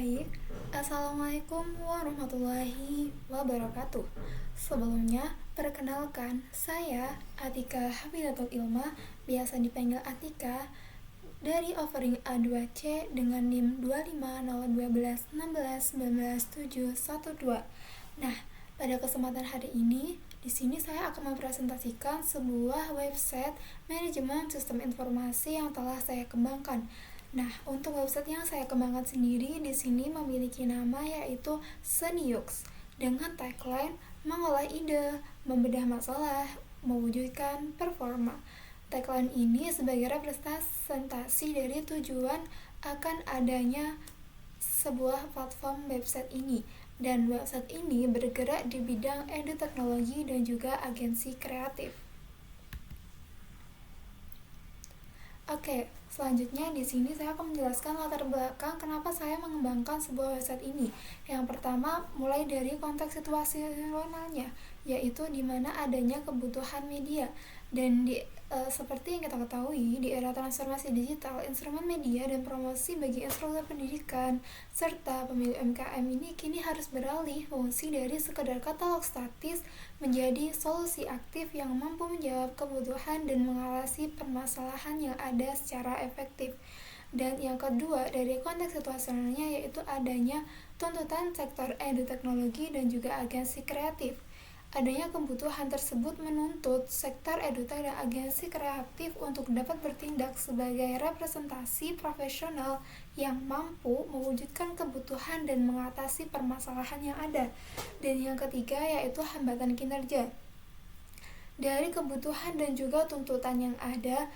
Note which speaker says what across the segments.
Speaker 1: Baik, Assalamualaikum warahmatullahi wabarakatuh. Sebelumnya, perkenalkan, saya Atika Hafidatul Ilma, biasa dipanggil Atika, dari offering A2C dengan NIM 2501216191712. Nah, pada kesempatan hari ini, di sini saya akan mempresentasikan sebuah website manajemen sistem informasi yang telah saya kembangkan. Nah, untuk website yang saya kembangkan sendiri di sini memiliki nama yaitu Seniux dengan tagline mengolah ide, membedah masalah, mewujudkan performa. Tagline ini sebagai representasi dari tujuan akan adanya sebuah platform website ini. Dan website ini bergerak di bidang edu-teknologi dan juga agensi kreatif. Oke, selanjutnya di sini saya akan menjelaskan latar belakang kenapa saya mengembangkan sebuah website ini. Yang pertama, mulai dari konteks situasionalnya, yaitu di mana adanya kebutuhan media. Dan seperti yang kita ketahui, di era transformasi digital, instrumen media dan promosi bagi instruktur pendidikan serta pemilik UMKM ini kini harus beralih fungsi dari sekedar katalog statis menjadi solusi aktif yang mampu menjawab kebutuhan dan mengatasi permasalahan yang ada secara efektif. Dan yang kedua, dari konteks situasionalnya yaitu adanya tuntutan sektor edu-teknologi dan juga agensi kreatif. Adanya kebutuhan tersebut menuntut sektor edutech dan agensi kreatif untuk dapat bertindak sebagai representasi profesional yang mampu mewujudkan kebutuhan dan mengatasi permasalahan yang ada. Dan yang ketiga yaitu hambatan kinerja. Dari kebutuhan dan juga tuntutan yang ada,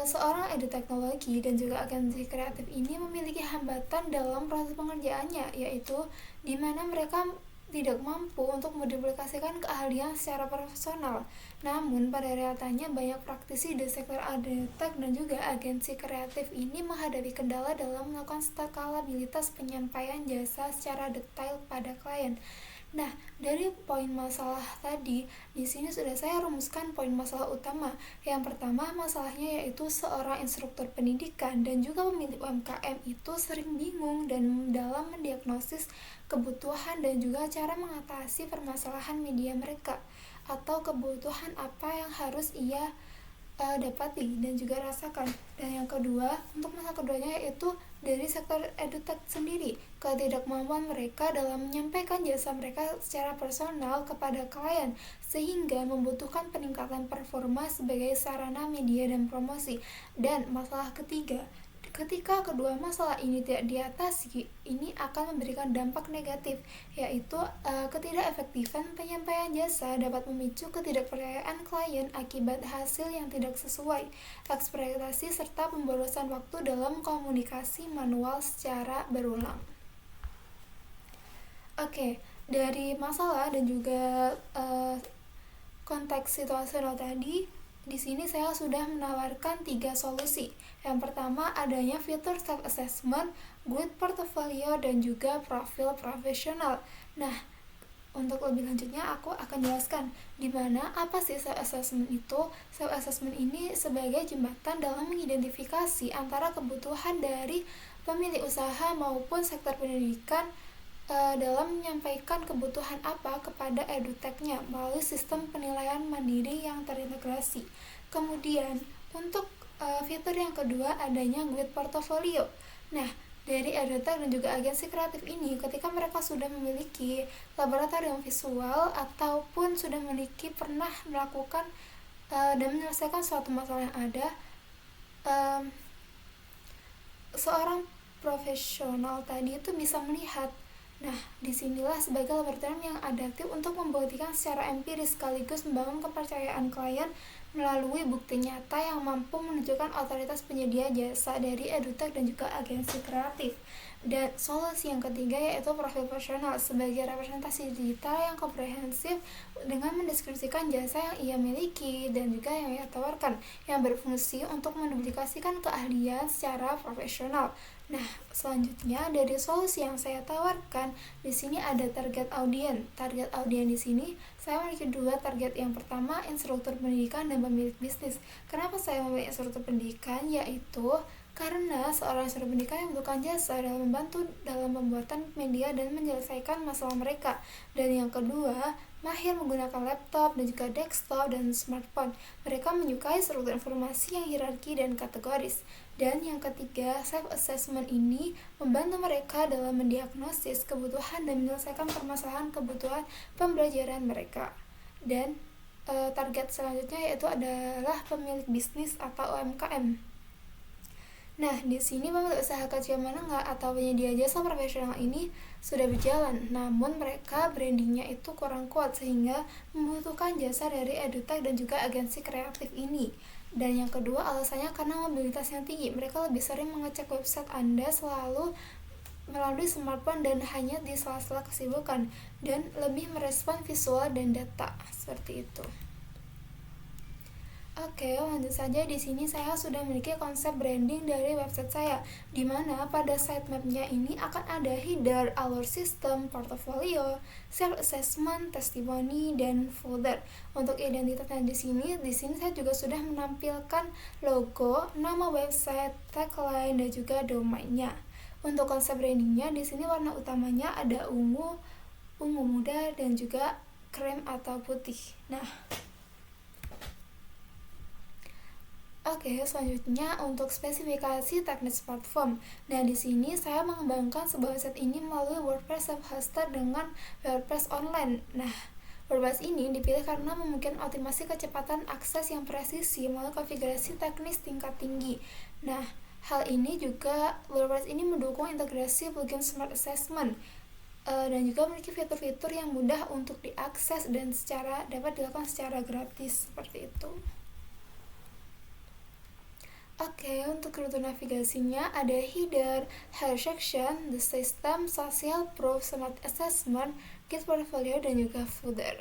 Speaker 1: seorang edu-teknologi dan juga agensi kreatif ini memiliki hambatan dalam proses pengerjaannya, yaitu di mana mereka tidak mampu untuk menduplikasikan keahlian secara profesional. Namun, pada realitanya banyak praktisi di sektor edutech dan juga agensi kreatif ini menghadapi kendala dalam melakukan skalabilitas penyampaian jasa secara detail pada klien. Nah, dari poin masalah tadi, di sini sudah saya rumuskan poin masalah utama. Yang pertama, masalahnya yaitu seorang instruktur pendidikan dan juga pemilik UMKM itu sering bingung dan dalam mendiagnosis kebutuhan dan juga cara mengatasi permasalahan media mereka atau kebutuhan apa yang harus ia dapati dan juga rasakan. Dan yang kedua, untuk masalah keduanya yaitu dari sektor edutech sendiri, ketidakmampuan mereka dalam menyampaikan jasa mereka secara personal kepada klien sehingga membutuhkan peningkatan performa sebagai sarana media dan promosi. Dan masalah ketiga, ketika kedua masalah ini tidak diatasi, ini akan memberikan dampak negatif, yaitu ketidakefektifan penyampaian jasa dapat memicu ketidakpercayaan klien akibat hasil yang tidak sesuai ekspektasi serta pemborosan waktu dalam komunikasi manual secara berulang. Oke, dari masalah dan juga konteks situasional tadi, di sini saya sudah menawarkan 3 solusi. Yang pertama adanya fitur self-assessment, good portfolio, dan juga profil profesional. Nah, untuk lebih lanjutnya aku akan jelaskan di mana apa sih self-assessment itu. Self-assessment ini sebagai jembatan dalam mengidentifikasi antara kebutuhan dari pemilik usaha maupun sektor pendidikan dalam menyampaikan kebutuhan apa kepada edutechnya melalui sistem penilaian mandiri yang terintegrasi. Kemudian untuk fitur yang kedua adanya Grid Portfolio. Nah, dari edutech dan juga agensi kreatif ini ketika mereka sudah memiliki laboratorium visual ataupun sudah memiliki pernah melakukan dan menyelesaikan suatu masalah yang ada, seorang profesional tadi itu bisa melihat. Nah, disinilah sebagai laboratorium yang adaptif untuk membuktikan secara empiris sekaligus membangun kepercayaan klien melalui bukti nyata yang mampu menunjukkan otoritas penyedia jasa dari edutech dan juga agensi kreatif. Dan solusi yang ketiga yaitu profil profesional sebagai representasi digital yang komprehensif dengan mendeskripsikan jasa yang ia miliki dan juga yang ia tawarkan, yang berfungsi untuk menduplikasikan keahlian secara profesional. Nah, selanjutnya dari solusi yang saya tawarkan, di sini ada target audiens. Target audiens di sini saya memiliki 2 target. Yang pertama, instruktur pendidikan dan pemilik bisnis. Kenapa saya memilih instruktur pendidikan? Yaitu Karena seorang instruktur pendidikan yang membutuhkan jasa dalam membantu dalam pembuatan media dan menyelesaikan masalah mereka. Dan yang kedua, mahir menggunakan laptop dan juga desktop dan smartphone. Mereka menyukai struktur informasi yang hierarki dan kategoris. Dan yang ketiga, self-assessment ini membantu mereka dalam mendiagnosis kebutuhan dan menyelesaikan permasalahan kebutuhan pembelajaran mereka. Dan target selanjutnya yaitu adalah pemilik bisnis atau UMKM. Nah, di sini pemilik usaha kecil menengah atau penyedia jasa profesional ini sudah berjalan, namun mereka brandingnya itu kurang kuat sehingga membutuhkan jasa dari edutech dan juga agensi kreatif ini. Dan yang kedua alasannya karena mobilitas yang tinggi, mereka lebih sering mengecek website Anda selalu melalui smartphone dan hanya di sela-sela kesibukan, dan lebih merespon visual dan data seperti itu. Oke, lanjut saja. Di sini saya sudah memiliki konsep branding dari website saya, di mana pada sitemap-nya ini akan ada header, alur sistem, portofolio, self-assessment, testimoni, dan folder. Untuk identitasnya di sini saya juga sudah menampilkan logo, nama website, tagline, dan juga domainnya. Untuk konsep brandingnya di sini warna utamanya ada ungu muda, dan juga krem atau putih. Nah, oke, selanjutnya untuk spesifikasi teknis platform. Nah, di sini saya mengembangkan sebuah website ini melalui WordPress self-hosted dengan WordPress online. Nah, WordPress ini dipilih karena memungkinkan optimasi kecepatan akses yang presisi melalui konfigurasi teknis tingkat tinggi. Nah, hal ini juga WordPress ini mendukung integrasi plugin Smart Assessment dan juga memiliki fitur-fitur yang mudah untuk diakses dan dapat dilakukan secara gratis seperti itu. Oke, untuk rute navigasinya ada header, header section, the system, social proof, smart assessment, get portfolio, dan juga footer.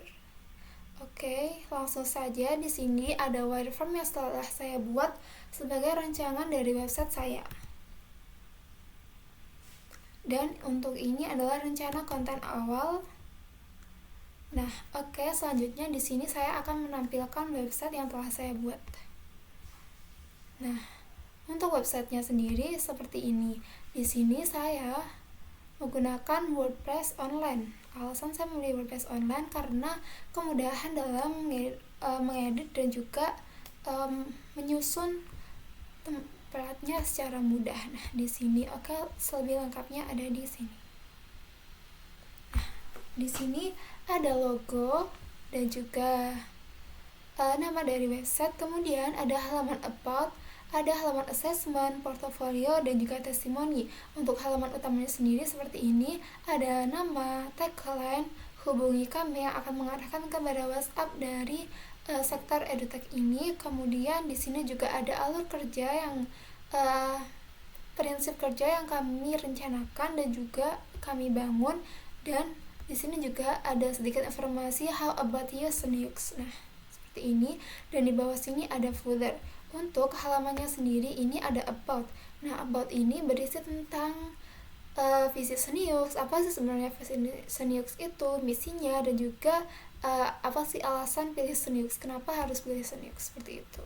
Speaker 1: Oke, langsung saja di sini ada wireframe yang setelah saya buat sebagai rancangan dari website saya. Dan untuk ini adalah rencana konten awal. Nah, oke, selanjutnya di sini saya akan menampilkan website yang telah saya buat. Nah, untuk websitenya sendiri seperti ini. Di sini saya menggunakan WordPress online. Alasan saya memilih WordPress online karena kemudahan dalam mengedit dan juga menyusun templatenya secara mudah. Nah, di sini selebih lengkapnya ada di sini. Nah, di sini ada logo dan juga nama dari website, kemudian ada halaman about, ada halaman assessment, portofolio, dan juga testimoni. Untuk halaman utamanya sendiri seperti ini, ada nama, tagline, hubungi kami yang akan mengarahkan kepada WhatsApp dari sektor edutech ini. Kemudian di sini juga ada alur kerja yang prinsip kerja yang kami rencanakan dan juga kami bangun, dan di sini juga ada sedikit informasi how about use Linux. Nah, seperti ini, dan di bawah sini ada footer. Untuk halamannya sendiri ini ada about. Nah, about ini berisi tentang visi Seniux, apa sih sebenarnya visi Seniux itu, misinya, dan juga apa sih alasan pilih Seniux, kenapa harus pilih Seniux, seperti itu.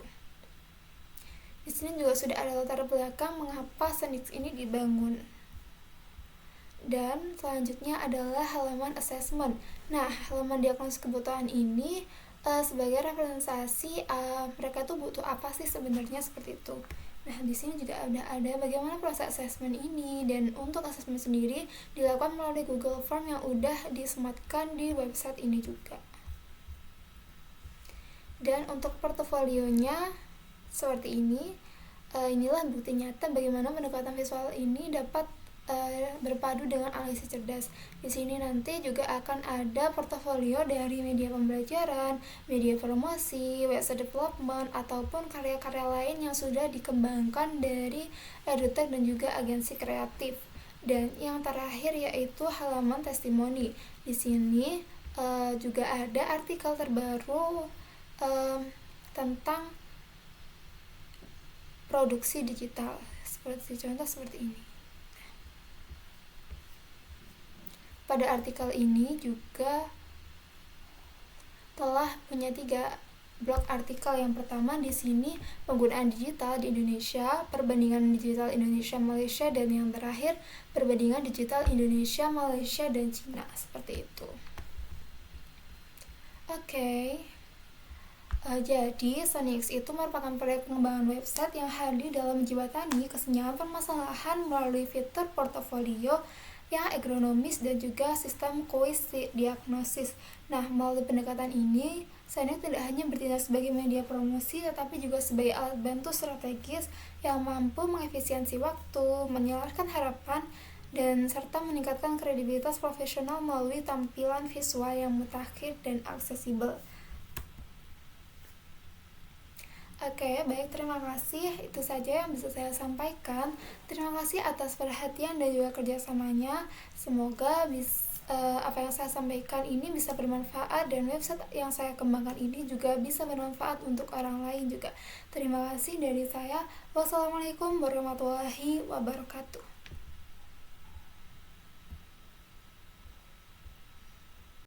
Speaker 1: Di sini juga sudah ada latar belakang mengapa Seniux ini dibangun. Dan selanjutnya adalah halaman assessment. Nah, halaman diagnosis kebutuhan ini sebagai representasi mereka tuh butuh apa sih sebenarnya, seperti itu. Nah, di sini juga ada bagaimana proses assessment ini, dan untuk assessment sendiri dilakukan melalui Google Form yang udah disematkan di website ini juga. Dan untuk portofolionya seperti ini. Inilah bukti nyata bagaimana pendekatan visual ini dapat berpadu dengan analisis cerdas. Di sini nanti juga akan ada portofolio dari media pembelajaran, media promosi, website development, ataupun karya-karya lain yang sudah dikembangkan dari edutech dan juga agensi kreatif. Dan yang terakhir yaitu halaman testimoni. Di sini juga ada artikel terbaru tentang produksi digital, seperti contoh seperti ini. Pada artikel ini juga telah punya 3 blog artikel. Yang pertama di sini penggunaan digital di Indonesia, perbandingan digital Indonesia Malaysia, dan yang terakhir perbandingan digital Indonesia, Malaysia, dan Cina. Seperti itu. Jadi, SonyX itu merupakan proyek pengembangan website yang hadir dalam menjembatani kesenjangan permasalahan melalui fitur portofolio yang agronomis dan juga sistem quiz diagnosis. Nah, melalui pendekatan ini, SonyX tidak hanya bertindak sebagai media promosi, tetapi juga sebagai alat bantu strategis yang mampu mengefisiensi waktu, menyelarkan harapan, dan serta meningkatkan kredibilitas profesional melalui tampilan visual yang mutakhir dan aksesibel. Baik, terima kasih. Itu saja yang bisa saya sampaikan. Terima kasih atas perhatian dan juga kerjasamanya. Semoga apa yang saya sampaikan ini bisa bermanfaat dan website yang saya kembangkan ini juga bisa bermanfaat untuk orang lain juga. Terima kasih dari saya. Wassalamualaikum warahmatullahi wabarakatuh.